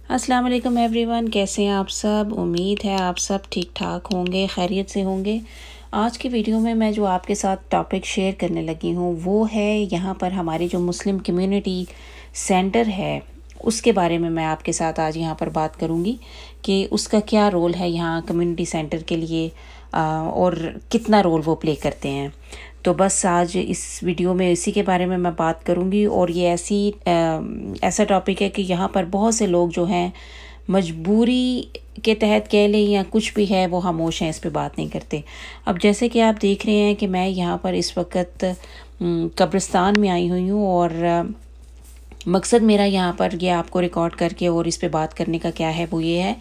अस्सलाम वालेकुम एवरीवन, कैसे हैं आप सब। उम्मीद है आप सब ठीक ठाक होंगे, खैरियत से होंगे। आज की वीडियो में मैं जो आपके साथ टॉपिक शेयर करने लगी हूँ वो है यहाँ पर हमारी जो मुस्लिम कम्युनिटी सेंटर है उसके बारे में मैं आपके साथ आज यहाँ पर बात करूँगी कि उसका क्या रोल है यहाँ कम्युनिटी सेंटर के लिए और कितना रोल वो प्ले करते हैं। तो बस आज इस वीडियो में इसी के बारे में मैं बात करूंगी। और ये ऐसा टॉपिक है कि यहाँ पर बहुत से लोग जो हैं मजबूरी के तहत कह लें या कुछ भी है वो खामोश हैं, इस पे बात नहीं करते। अब जैसे कि आप देख रहे हैं कि मैं यहाँ पर इस वक्त कब्रिस्तान में आई हुई हूँ और मकसद मेरा यहाँ पर ये आपको रिकॉर्ड करके और इस पे बात करने का क्या है वो ये है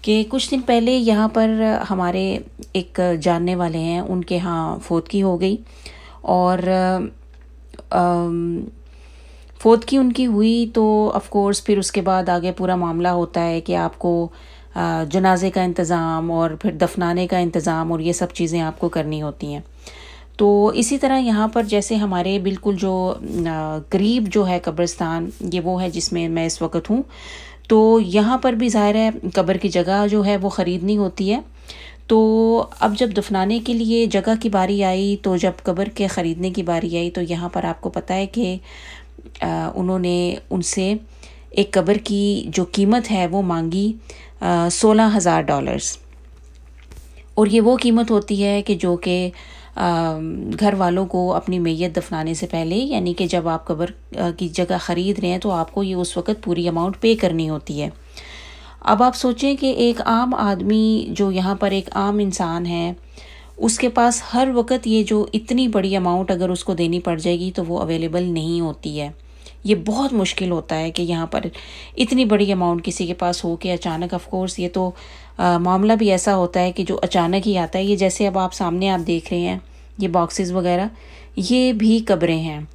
कि कुछ दिन पहले यहाँ पर हमारे एक जानने वाले हैं, उनके यहाँ फौतगी हो गई और फौतगी उनकी हुई तो ऑफ़ कोर्स फिर उसके बाद आगे पूरा मामला होता है कि आपको जनाजे का इंतज़ाम और फिर दफनाने का इंतज़ाम और ये सब चीज़ें आपको करनी होती हैं। तो इसी तरह यहाँ पर जैसे हमारे बिल्कुल जो करीब जो है कब्रिस्तान, ये वो है जिसमें मैं इस वक्त हूँ। तो यहाँ पर भी ज़ाहिर है कब्र की जगह जो है वो ख़रीदनी होती है। तो अब जब दफनाने के लिए जगह की बारी आई, तो जब कब्र के ख़रीदने की बारी आई तो यहाँ पर आपको पता है कि उन्होंने उनसे एक कब्र की जो कीमत है वो मांगी $16,000। और ये वो कीमत होती है कि जो कि घर वालों को अपनी मैयत दफनाने से पहले, यानी कि जब आप कब्र की जगह ख़रीद रहे हैं तो आपको ये उस वक़्त पूरी अमाउंट पे करनी होती है। अब आप सोचें कि एक आम आदमी जो यहाँ पर एक आम इंसान है, उसके पास हर वक़्त ये जो इतनी बड़ी अमाउंट अगर उसको देनी पड़ जाएगी तो वो अवेलेबल नहीं होती है। ये बहुत मुश्किल होता है कि यहाँ पर इतनी बड़ी अमाउंट किसी के पास हो के अचानक, ऑफ कोर्स ये तो मामला भी ऐसा होता है कि जो अचानक ही आता है। ये जैसे अब आप सामने आप देख रहे हैं ये बॉक्सेस वगैरह, ये भी कब्रें हैं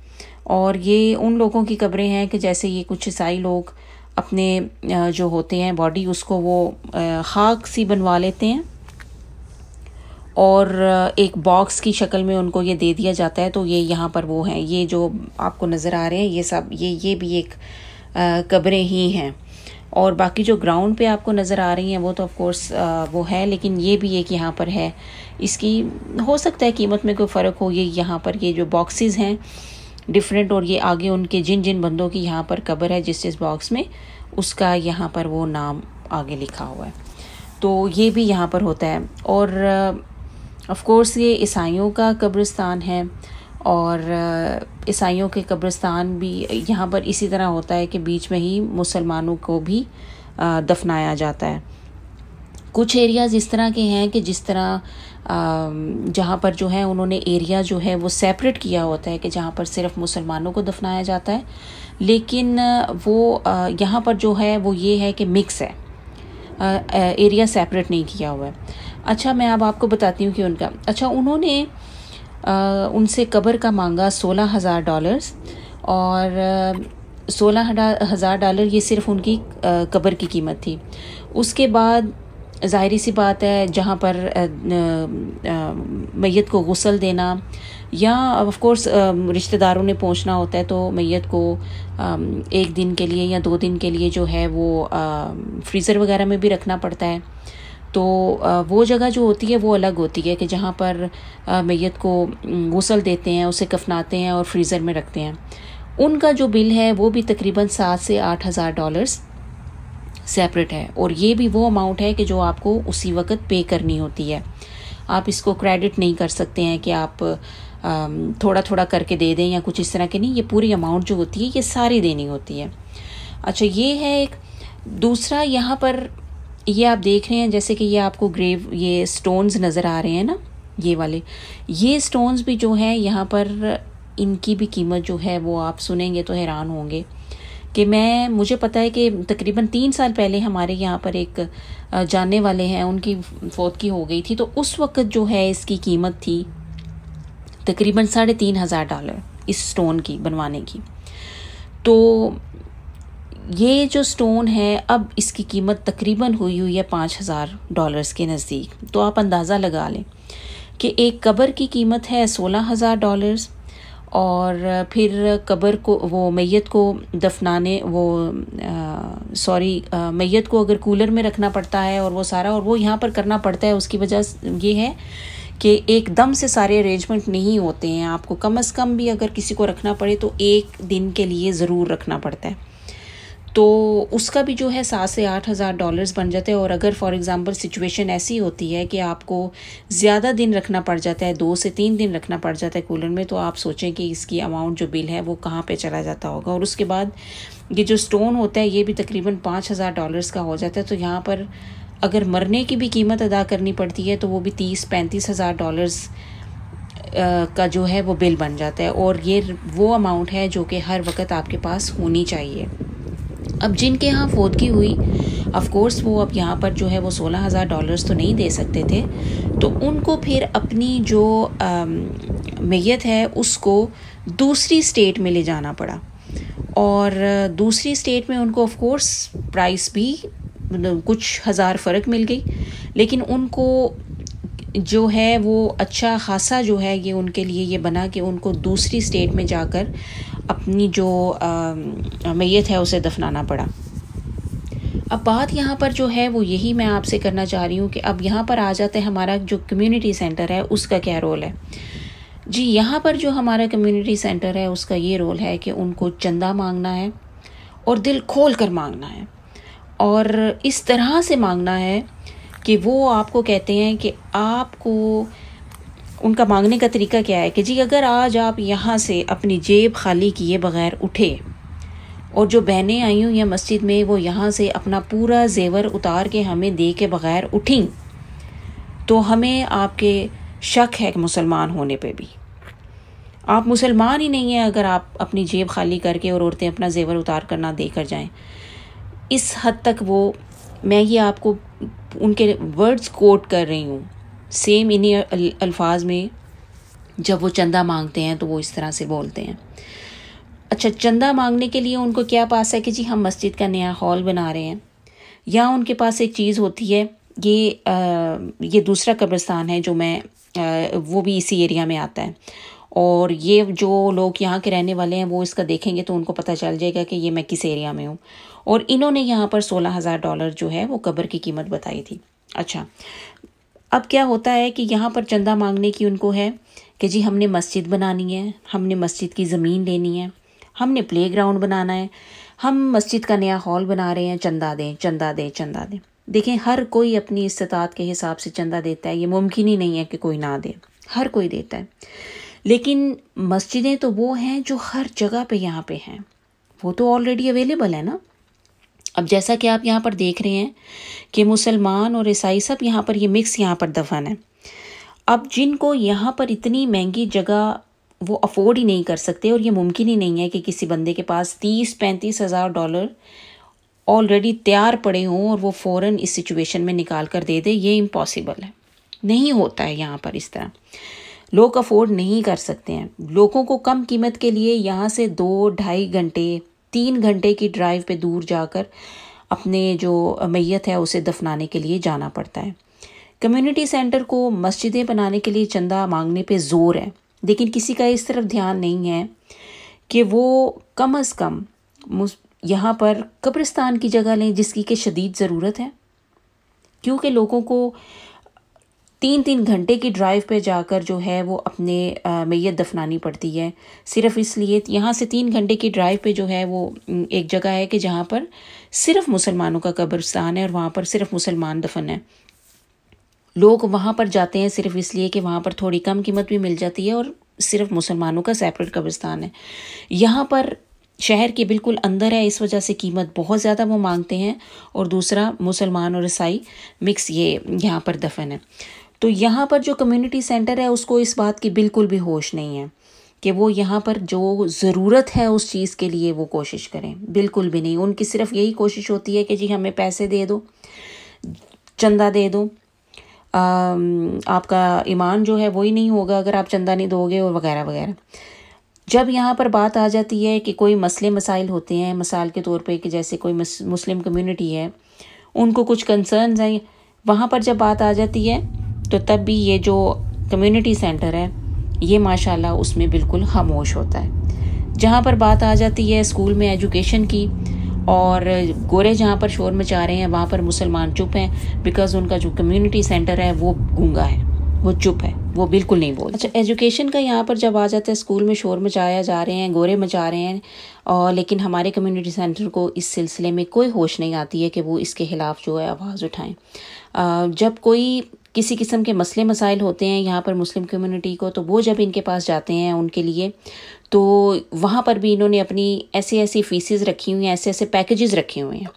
और ये उन लोगों की कब्रें हैं कि जैसे ये कुछ ईसाई लोग अपने जो होते हैं बॉडी उसको वो खाक सी बनवा लेते हैं और एक बॉक्स की शक्ल में उनको ये दे दिया जाता है। तो ये यहाँ पर वो हैं, ये जो आपको नज़र आ रहे हैं ये सब ये भी एक कब्रें ही हैं। और बाकी जो ग्राउंड पे आपको नज़र आ रही हैं वो तो ऑफ कोर्स वो है, लेकिन ये भी एक यहाँ पर है। इसकी हो सकता है कीमत में कोई फ़र्क हो। ये यहाँ पर ये जो बॉक्सेस हैं डिफरेंट, और ये आगे उनके जिन जिन बंदों की यहाँ पर कब्र है जिस बॉक्स में उसका यहाँ पर वो नाम आगे लिखा हुआ है। तो ये भी यहाँ पर होता है। और ऑफ कोर्स ये ईसाइयों का कब्रिस्तान है और ईसाइयों के कब्रिस्तान भी यहाँ पर इसी तरह होता है कि बीच में ही मुसलमानों को भी दफनाया जाता है। कुछ एरियाज़ इस तरह के हैं कि जिस तरह जहाँ पर जो है उन्होंने एरिया जो है वो सेपरेट किया होता है कि जहाँ पर सिर्फ मुसलमानों को दफनाया जाता है, लेकिन वो यहाँ पर जो है वो ये है कि मिक्स है, एरिया सेपरेट नहीं किया हुआ है। अच्छा, मैं अब आपको बताती हूँ कि उन्होंने उनसे कब्र का मांगा $16,000 और $16,000 ये सिर्फ उनकी कब्र की कीमत थी। उसके बाद ज़ाहिरी सी बात है जहाँ पर मैयत को गुस्ल देना या ऑफ कोर्स रिश्तेदारों ने पहुँचना होता है तो मैयत को एक दिन के लिए या 2 दिन के लिए जो है वो फ्रीज़र वगैरह में भी रखना पड़ता है। तो वो जगह जो होती है वो अलग होती है कि जहाँ पर मैयत को गुस्ल देते हैं, उसे कफनाते हैं और फ्रीज़र में रखते हैं। उनका जो बिल है वो भी तकरीबन $7,000 से $8,000 सेपरेट है। और ये भी वो अमाउंट है कि जो आपको उसी वक्त पे करनी होती है। आप इसको क्रेडिट नहीं कर सकते हैं कि आप थोड़ा थोड़ा करके दे दें या कुछ इस तरह के, नहीं, ये पूरी अमाउंट जो होती है ये सारी देनी होती है। अच्छा, ये है एक। दूसरा यहाँ पर ये आप देख रहे हैं जैसे कि ये आपको ग्रेव ये स्टोन्स नज़र आ रहे हैं ना, ये वाले ये स्टोन्स भी जो हैं यहाँ पर इनकी भी कीमत जो है वो आप सुनेंगे तो हैरान होंगे कि मुझे पता है कि तकरीबन 3 साल पहले हमारे यहाँ पर एक जानने वाले हैं, उनकी फौतगी हो गई थी। तो उस वक्त जो है इसकी कीमत थी तकरीबन $3,500 इस स्टोन की बनवाने की। तो ये जो स्टोन है अब इसकी कीमत तकरीबन हुई है $5,000 के नज़दीक। तो आप अंदाज़ा लगा लें कि एक कब्र की कीमत है $16,000 और फिर कब्र को, वो मैयत को दफनाने, मैयत को अगर कूलर में रखना पड़ता है और वो सारा, और वो यहाँ पर करना पड़ता है, उसकी वजह ये है कि एकदम से सारे अरेंजमेंट नहीं होते हैं। आपको कम से कम भी अगर किसी को रखना पड़े तो 1 दिन के लिए ज़रूर रखना पड़ता है, तो उसका भी जो है $7,000 से $8,000 बन जाते हैं। और अगर फॉर एग्ज़ाम्पल सिचुएशन ऐसी होती है कि आपको ज़्यादा दिन रखना पड़ जाता है, 2 से 3 दिन रखना पड़ जाता है कूलर में, तो आप सोचें कि इसकी अमाउंट जो बिल है वो कहाँ पे चला जाता होगा। और उसके बाद ये जो स्टोन होता है ये भी तकरीबन $5,000 का हो जाता है। तो यहाँ पर अगर मरने की भी कीमत अदा करनी पड़ती है तो वो भी $30,000-35,000 का जो है वो बिल बन जाता है। और ये वो अमाउंट है जो कि हर वक्त आपके पास होनी चाहिए। अब जिनके यहाँ फौतगी हुई, ऑफ कोर्स वो अब यहाँ पर जो है वो $16,000 तो नहीं दे सकते थे, तो उनको फिर अपनी जो मैयत है उसको दूसरी स्टेट में ले जाना पड़ा। और दूसरी स्टेट में उनको ऑफ कोर्स प्राइस भी कुछ हज़ार फ़र्क मिल गई, लेकिन उनको जो है वो अच्छा खासा जो है ये उनके लिए ये बना कि उनको दूसरी स्टेट में जाकर अपनी जो मैयत है उसे दफनाना पड़ा। अब बात यहाँ पर जो है वो यही मैं आपसे करना चाह रही हूँ कि अब यहाँ पर आ जाते हैं हमारा जो कम्युनिटी सेंटर है उसका क्या रोल है। जी, यहाँ पर जो हमारा कम्युनिटी सेंटर है उसका ये रोल है कि उनको चंदा मांगना है और दिल खोल कर मांगना है, और इस तरह से मांगना है कि वो आपको कहते हैं कि आपको, उनका मांगने का तरीका क्या है कि जी अगर आज आप यहाँ से अपनी जेब खाली किए बग़ैर उठे और जो बहनें आई हुई हैं मस्जिद में वो यहाँ से अपना पूरा जेवर उतार के हमें दे के बग़ैर उठी, तो हमें आपके शक है कि मुसलमान होने पे भी। आप मुसलमान ही नहीं हैं अगर आप अपनी जेब खाली करके और औरतें अपना जेवर उतार कर ना देकर जाएं। इस हद तक वो, मैं ये आपको उनके वर्ड्स कोट कर रही हूँ, सेम इन्हीं अल्फाज में जब वो चंदा मांगते हैं तो वो इस तरह से बोलते हैं। अच्छा, चंदा मांगने के लिए उनको क्या पास है कि जी हम मस्जिद का नया हॉल बना रहे हैं, या उनके पास एक चीज़ होती है, ये दूसरा कब्रिस्तान है जो मैं वो भी इसी एरिया में आता है, और ये जो लोग यहाँ के रहने वाले हैं वो इसका देखेंगे तो उनको पता चल जाएगा कि ये मैं किस एरिया में हूँ। और इन्होंने यहाँ पर $16,000 जो है वो कब्र की कीमत बताई थी। अच्छा, अब क्या होता है कि यहाँ पर चंदा मांगने की उनको है कि जी हमने मस्जिद बनानी है, हमने मस्जिद की ज़मीन लेनी है, हमने प्लेग्राउंड बनाना है, हम मस्जिद का नया हॉल बना रहे हैं, चंदा दें चंदा दें चंदा दें। देखें, हर कोई अपनी इस्तात के हिसाब से चंदा देता है, ये मुमकिन ही नहीं है कि कोई ना दे, हर कोई देता है। लेकिन मस्जिदें तो वो हैं जो हर जगह पे यहाँ पे हैं, वो तो ऑलरेडी अवेलेबल है ना। अब जैसा कि आप यहाँ पर देख रहे हैं कि मुसलमान और ईसाई सब यहाँ पर ये मिक्स यहाँ पर दफन है। अब जिनको यहाँ पर इतनी महंगी जगह वो अफोर्ड ही नहीं कर सकते, और ये मुमकिन ही नहीं है कि किसी बंदे के पास $30-35,000 ऑलरेडी तैयार पड़े हों और वो फ़ौरन इस सिचुएशन में निकाल कर दे दे, ये इम्पॉसिबल है, नहीं होता है यहाँ पर इस तरह। लोग अफोर्ड नहीं कर सकते हैं। लोगों को कम कीमत के लिए यहाँ से 2-2.5 घंटे 3 घंटे की ड्राइव पे दूर जाकर अपने जो मैयत है उसे दफनाने के लिए जाना पड़ता है। कम्युनिटी सेंटर को मस्जिदें बनाने के लिए चंदा मांगने पे ज़ोर है, लेकिन किसी का इस तरफ ध्यान नहीं है कि वो कम से कम यहाँ पर कब्रिस्तान की जगह लें जिसकी कि शदीद ज़रूरत है, क्योंकि लोगों को 3-3 घंटे की ड्राइव पे जाकर जो है वो अपने मैयत दफनानी पड़ती है, सिर्फ इसलिए। यहाँ से 3 घंटे की ड्राइव पे जो है वो एक जगह है कि जहाँ पर सिर्फ मुसलमानों का कब्रिस्तान है और वहाँ पर सिर्फ मुसलमान दफन है। लोग वहाँ पर जाते हैं सिर्फ इसलिए कि वहाँ पर थोड़ी कम कीमत भी मिल जाती है और सिर्फ मुसलमानों का सेपरेट कब्रिस्तान है। यहाँ पर शहर के बिल्कुल अंदर है, इस वजह से कीमत बहुत ज़्यादा वो मांगते हैं, और दूसरा मुसलमान और ईसाई मिक्स ये यहाँ पर दफन है। तो यहाँ पर जो कम्युनिटी सेंटर है उसको इस बात की बिल्कुल भी होश नहीं है कि वो यहाँ पर जो ज़रूरत है उस चीज़ के लिए वो कोशिश करें, बिल्कुल भी नहीं। उनकी सिर्फ यही कोशिश होती है कि जी हमें पैसे दे दो, चंदा दे दो, आपका ईमान जो है वही नहीं होगा अगर आप चंदा नहीं दोगे, और वगैरह वगैरह। जब यहाँ पर बात आ जाती है कि कोई मसले मसाइल होते हैं, मिसाल के तौर पे कि जैसे कोई मुस्लिम कम्युनिटी है, उनको कुछ कंसर्न्स हैं, वहाँ पर जब बात आ जाती है तो तब भी ये जो कम्युनिटी सेंटर है ये माशाल्लाह उसमें बिल्कुल खामोश होता है। जहाँ पर बात आ जाती है स्कूल में एजुकेशन की, और गोरे जहाँ पर शोर मचा रहे हैं वहाँ पर मुसलमान चुप हैं, बिकॉज़ उनका जो कम्युनिटी सेंटर है वो गूंगा है, वो चुप है, वो बिल्कुल नहीं बोलते। अच्छा, एजुकेशन का यहाँ पर जब आ जाता है, स्कूल में शोर मचाया जा रहे हैं, गोरे मचा रहे हैं, और लेकिन हमारे कम्युनिटी सेंटर को इस सिलसिले में कोई होश नहीं आती है कि वो इसके ख़िलाफ़ जो है आवाज़ उठाएं। जब कोई किसी किस्म के मसले मसाइल होते हैं यहाँ पर मुस्लिम कम्युनिटी को, तो वो जब इनके पास जाते हैं उनके लिए, तो वहाँ पर भी इन्होंने अपनी ऐसी ऐसी फीसेस रखी हुई हैं, ऐसे ऐसे पैकेजेस रखे हुए हैं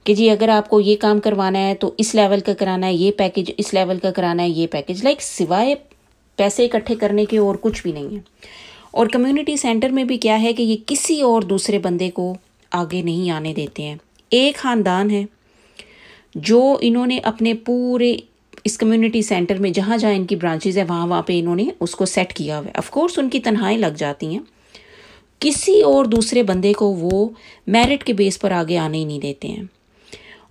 कि जी अगर आपको ये काम करवाना है तो इस लेवल का कराना है, ये पैकेज इस लेवल का कराना है, ये पैकेज, लाइक सिवाय पैसे इकट्ठे करने के और कुछ भी नहीं है। और कम्युनिटी सेंटर में भी क्या है कि ये किसी और दूसरे बंदे को आगे नहीं आने देते हैं। एक ख़ानदान है जो इन्होंने अपने पूरे इस कम्युनिटी सेंटर में जहाँ जहाँ इनकी ब्रांचेज़ है वहाँ पे इन्होंने उसको सेट किया हुआ है। ऑफ कोर्स उनकी तनख्वाहें लग जाती हैं, किसी और दूसरे बंदे को वो मेरिट के बेस पर आगे आने ही नहीं देते हैं।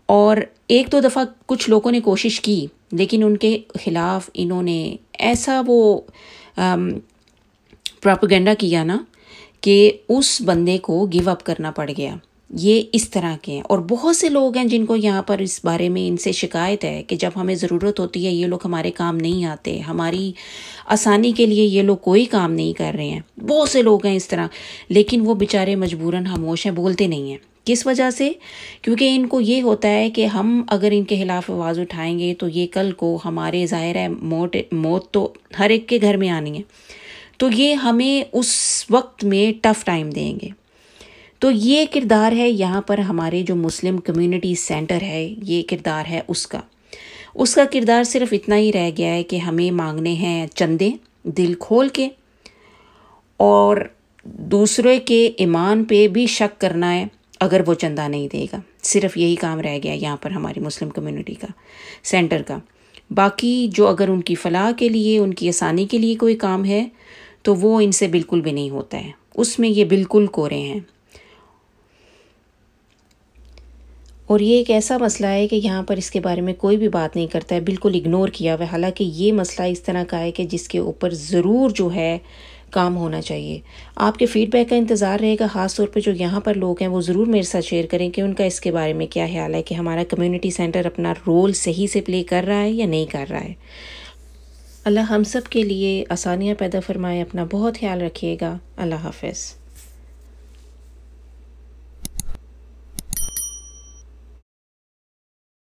और एक दो दफ़ा कुछ लोगों ने कोशिश की, लेकिन उनके ख़िलाफ़ इन्होंने ऐसा वो प्रोपेगेंडा किया ना कि उस बंदे को गिव अप करना पड़ गया। ये इस तरह के हैं, और बहुत से लोग हैं जिनको यहाँ पर इस बारे में इनसे शिकायत है कि जब हमें ज़रूरत होती है ये लोग हमारे काम नहीं आते, हमारी आसानी के लिए ये लोग कोई काम नहीं कर रहे हैं। बहुत से लोग हैं इस तरह, लेकिन वो बेचारे मजबूरन खामोश हैं, बोलते नहीं हैं। किस वजह से? क्योंकि इनको ये होता है कि हम अगर इनके ख़िलाफ़ आवाज़ उठाएंगे तो ये कल को हमारे, ज़ाहिर है मौत तो हर एक के घर में आनी है, तो ये हमें उस वक्त में टफ़ टाइम देंगे। तो ये किरदार है यहाँ पर हमारे जो मुस्लिम कम्युनिटी सेंटर है, ये किरदार है उसका किरदार सिर्फ इतना ही रह गया है कि हमें मांगने हैं चंदे दिल खोल के, और दूसरे के ईमान पे भी शक करना है अगर वो चंदा नहीं देगा। सिर्फ यही काम रह गया यहाँ पर हमारी मुस्लिम कम्युनिटी का सेंटर का। बाकी जो अगर उनकी फ़लाह के लिए, उनकी आसानी के लिए कोई काम है तो वो इनसे बिल्कुल भी नहीं होता है, उसमें ये बिल्कुल कोरे हैं। और ये एक ऐसा मसला है कि यहाँ पर इसके बारे में कोई भी बात नहीं करता है, बिल्कुल इग्नोर किया हुआ है। हालांकि ये मसला इस तरह का है कि जिसके ऊपर ज़रूर जो है काम होना चाहिए। आपके फ़ीडबैक का इंतज़ार रहेगा, ख़ास तौर पे जो यहाँ पर लोग हैं वो ज़रूर मेरे साथ शेयर करें कि उनका इसके बारे में क्या ख्याल है कि हमारा कम्युनिटी सेंटर अपना रोल सही से प्ले कर रहा है या नहीं कर रहा है। अल्लाह हम सब के लिए आसानियाँ पैदा फरमाए। अपना बहुत ख्याल रखिएगा। अल्लाह हाफ़िज़।